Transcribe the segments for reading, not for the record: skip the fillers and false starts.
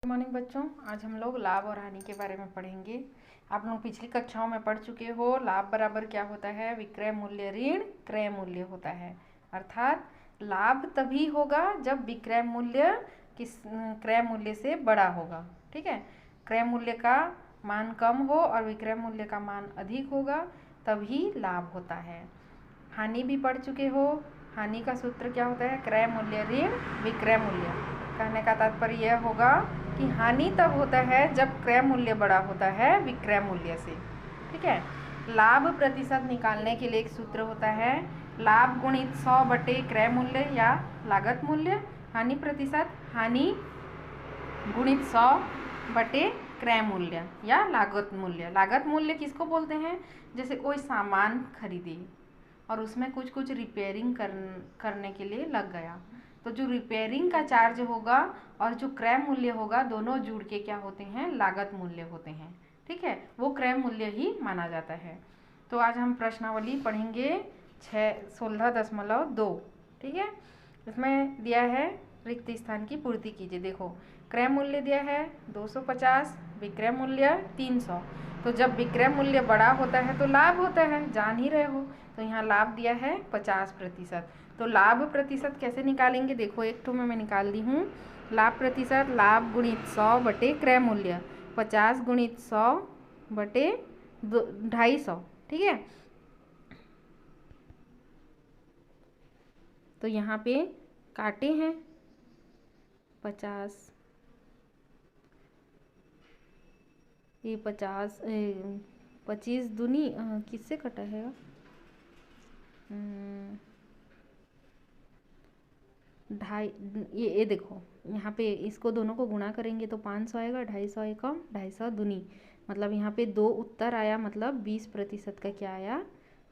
Good morning बच्चों। आज हम लोग लाभ और हानि के बारे में पढ़ेंगे। आप लोग पिछली कक्षाओं में पढ़ चुके हो। लाभ बराबर क्या होता है? विक्रय मूल्य ऋण क्रय मूल्य होता है। अर्थात लाभ तभी होगा जब विक्रय मूल्य क्रय मूल्य से बड़ा होगा। ठीक है, क्रय मूल्य का मान कम हो और विक्रय मूल्य का मान अधिक होगा तभी लाभ होता है। हानि भी पढ़ चुके हो। हानि का सूत्र क्या होता है? क्रय मूल्य ऋण विक्रय मूल्य। कहने का तात्पर्य यह होगा कि हानि तब होता है जब क्रय मूल्य बड़ा होता है विक्रय मूल्य से। ठीक है, लाभ प्रतिशत निकालने के लिए एक सूत्र होता है, लाभ गुणित 100 बटे क्रय मूल्य या लागत मूल्य। हानि प्रतिशत हानि गुणित 100 बटे क्रय मूल्य या लागत मूल्य। लागत मूल्य किसको बोलते हैं? जैसे कोई सामान खरीदे और उसमें कुछ रिपेयरिंग करने के लिए लग गया, तो जो रिपेयरिंग का चार्ज होगा और जो क्रय मूल्य होगा दोनों जुड़ के क्या होते हैं? लागत मूल्य होते हैं। ठीक है, वो क्रय मूल्य ही माना जाता है। तो आज हम प्रश्नावली पढ़ेंगे 16.2। ठीक है, इसमें दिया है रिक्त स्थान की पूर्ति कीजिए। देखो, क्रय मूल्य दिया है 250, विक्रय मूल्य 300। तो जब विक्रय मूल्य बड़ा होता है तो लाभ होता है, जान ही रहे हो। तो यहाँ लाभ दिया है 50%। तो लाभ प्रतिशत कैसे निकालेंगे? देखो, एक ठो में मैं निकाल दी हूँ। लाभ प्रतिशत लाभ गुणित 100 बटे क्रय मूल्य, 50 गुणित 100 बटे 250। ठीक है, तो यहाँ पे काटे हैं 50, ये 50 25 दूनी किससे कटा है? ढाई, ये देखो यहाँ पे इसको दोनों को गुणा करेंगे तो 500 आएगा, 250 एकम 250 दूनी, मतलब यहाँ पे 2 उत्तर आया, मतलब 20% का क्या आया?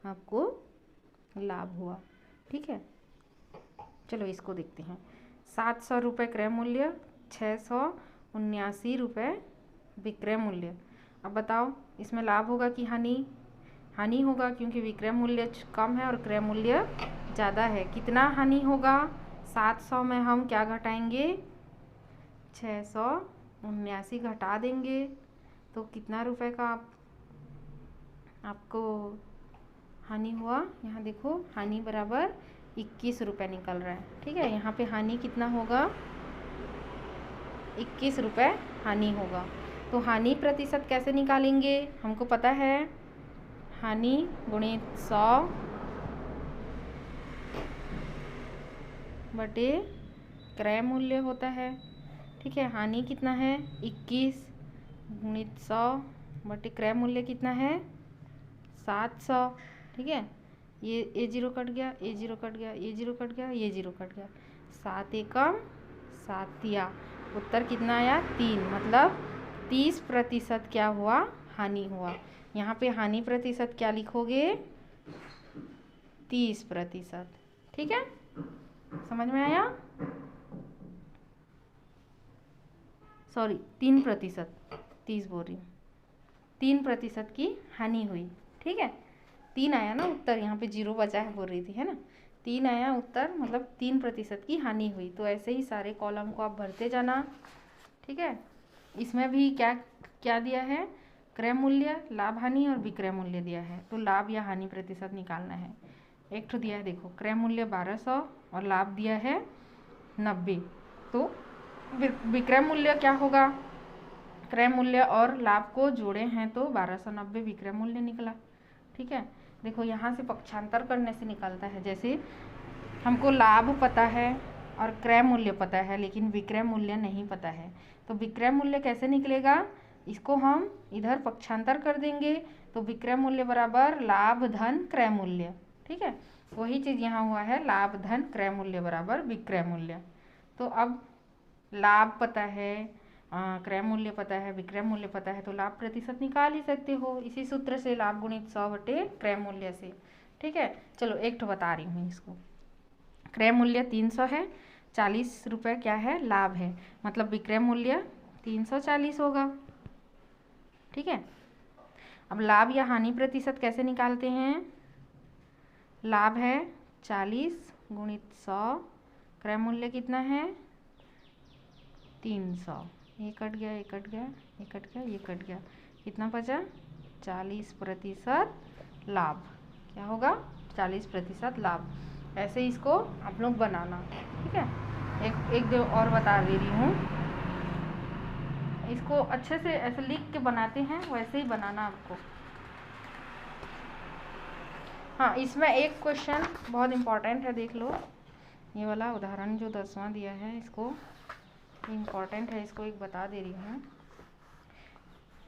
आपको लाभ हुआ। ठीक है, चलो इसको देखते हैं। 700 रुपये क्रय मूल्य, 679 रुपये विक्रय मूल्य। अब बताओ इसमें लाभ होगा कि हानि? हानि होगा, क्योंकि विक्रय मूल्य कम है और क्रय मूल्य ज़्यादा है। कितना हानि होगा? 700 में हम क्या घटाएंगे? 679 घटा देंगे तो कितना रुपए का आपको हानि हुआ? यहाँ देखो, हानि बराबर 21 रुपये निकल रहा है। ठीक है, यहाँ पे हानि कितना होगा? 21 रुपये हानि होगा। तो हानि प्रतिशत कैसे निकालेंगे? हमको पता है, हानि गुणित 100 बटे क्रय मूल्य होता है। ठीक है, हानि कितना है? 21 गुणित 100 बटे क्रय मूल्य कितना है? 700। ठीक है, ये जीरो कट गया, ये जीरो कट गया, ये जीरो कट गया, ये जीरो कट गया, 7 एकम 7 तिया, उत्तर कितना आया? 3। मतलब 30% क्या हुआ? हानि हुआ। यहाँ पे हानि प्रतिशत क्या लिखोगे? 30%। ठीक है, समझ में आया? सॉरी, 3%, 30 बोल रही हूँ, 3% की हानि हुई। ठीक है, 3 आया ना उत्तर, यहाँ पे 0 बचा है बोल रही थी, है ना? 3 आया उत्तर, मतलब 3% की हानि हुई। तो ऐसे ही सारे कॉलम को आप भरते जाना। ठीक है, इसमें भी क्या क्या दिया है? क्रय मूल्य, लाभ हानि और विक्रय मूल्य दिया है। तो लाभ या हानि प्रतिशत निकालना है। एक तो दिया है, देखो, क्रय मूल्य 1200 और लाभ दिया है 90। तो विक्रय मूल्य क्या होगा? क्रय मूल्य और लाभ को जोड़े हैं तो 1290 विक्रय मूल्य निकला। ठीक है, देखो यहाँ से पक्षांतर करने से निकलता है। जैसे हमको लाभ पता है और क्रय मूल्य पता है, लेकिन विक्रय मूल्य नहीं पता है, तो विक्रय मूल्य कैसे निकलेगा? इसको हम इधर पक्षांतर कर देंगे तो विक्रय मूल्य बराबर लाभ धन क्रय मूल्य। ठीक है, वही चीज़ यहाँ हुआ है, लाभ धन क्रय मूल्य बराबर विक्रय मूल्य। तो अब लाभ पता है, क्रय मूल्य पता है, विक्रय मूल्य पता है, तो लाभ प्रतिशत निकाल ही सकते हो इसी सूत्र से, लाभ गुणित 100 बटे क्रय मूल्य से। ठीक है, चलो एक ठो बता रही हूँ इसको। क्रय मूल्य 300 है, 40 रुपये क्या है? लाभ है, मतलब विक्रय मूल्य 340 होगा। ठीक है, अब लाभ या हानि प्रतिशत कैसे निकालते हैं? लाभ है 40 गुणित 100, क्रय मूल्य कितना है? 300। ये कट गया, ये कट गया, ये कट गया, ये कट गया, कितना बचा? 40% लाभ। क्या होगा? 40% लाभ। ऐसे इसको आप लोग बनाना, ठीक है। एक दो और बता दे रही हूँ, इसको अच्छे से ऐसे लिख के बनाते हैं वैसे ही बनाना आपको। हाँ, इसमें एक क्वेश्चन बहुत इम्पोर्टेंट है, देख लो। ये वाला उदाहरण जो 10वां दिया है, इसको इम्पोर्टेंट है, इसको एक बता दे रही हूँ।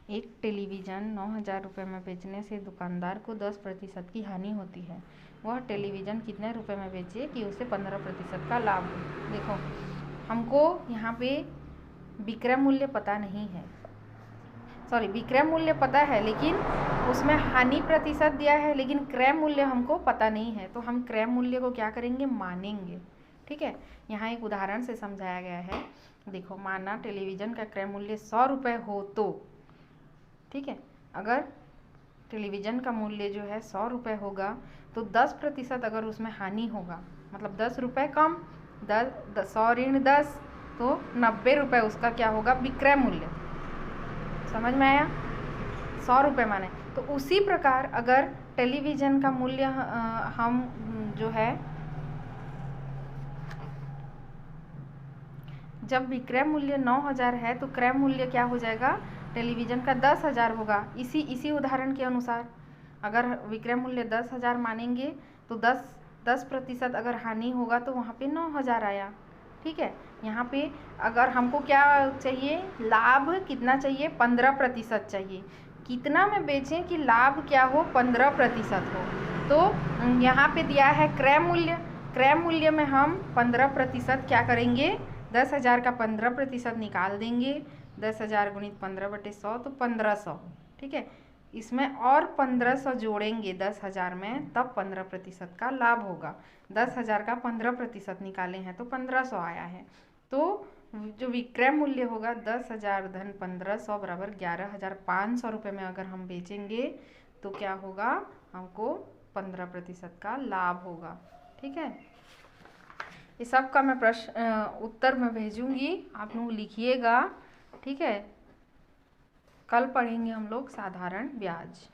एक टेलीविज़न 9,000 रुपये में बेचने से दुकानदार को 10% की हानि होती है। वह टेलीविज़न कितने रुपए में बेचे कि उसे 15% का लाभ हो? देखो, हमको यहाँ पे विक्रय मूल्य पता नहीं है, सॉरी विक्रय मूल्य पता है लेकिन उसमें हानि प्रतिशत दिया है, लेकिन क्रय मूल्य हमको पता नहीं है। तो हम क्रय मूल्य को क्या करेंगे? मानेंगे, ठीक है। यहाँ एक उदाहरण से समझाया गया है। देखो, माना टेलीविज़न का क्रय मूल्य 100 रुपये हो तो, ठीक है, अगर टेलीविज़न का मूल्य जो है 100 रुपये होगा तो 10% अगर उसमें हानि होगा, मतलब 10 रुपये कम, 100 ऋण 10, तो 90 रुपये उसका क्या होगा? विक्रय मूल्य। समझ में आया? 100 रुपये माने। तो उसी प्रकार अगर टेलीविज़न का मूल्य हम जो है, जब विक्रय मूल्य 9,000 है तो क्रय मूल्य क्या हो जाएगा? टेलीविज़न का 10,000 होगा। इसी उदाहरण के अनुसार अगर विक्रय मूल्य 10,000 मानेंगे तो 10% अगर हानि होगा तो वहाँ पे 9,000 आया, ठीक है। यहाँ पे अगर हमको क्या चाहिए? लाभ कितना चाहिए? 15% चाहिए। कितना में बेचें कि लाभ क्या हो? 15% हो। तो यहाँ पे दिया है क्रय मूल्य। क्रय मूल्य में हम 15% क्या करेंगे? 10,000 का 15% निकाल देंगे। 10,000 गुणित 15/100 तो 1500, ठीक है। इसमें और 1500 जोड़ेंगे 10,000 में, तब 15% का लाभ होगा। 10,000 का 15% निकाले हैं तो 1500 आया है। तो जो विक्रय मूल्य होगा 10,000 धन 1500 बराबर 11,500 रुपये में अगर हम बेचेंगे तो क्या होगा? हमको 15% का लाभ होगा, ठीक है। ये सब का मैं प्रश्न उत्तर में भेजूंगी, आप लोग लिखिएगा, ठीक है। कल पढ़ेंगे हम लोग साधारण ब्याज।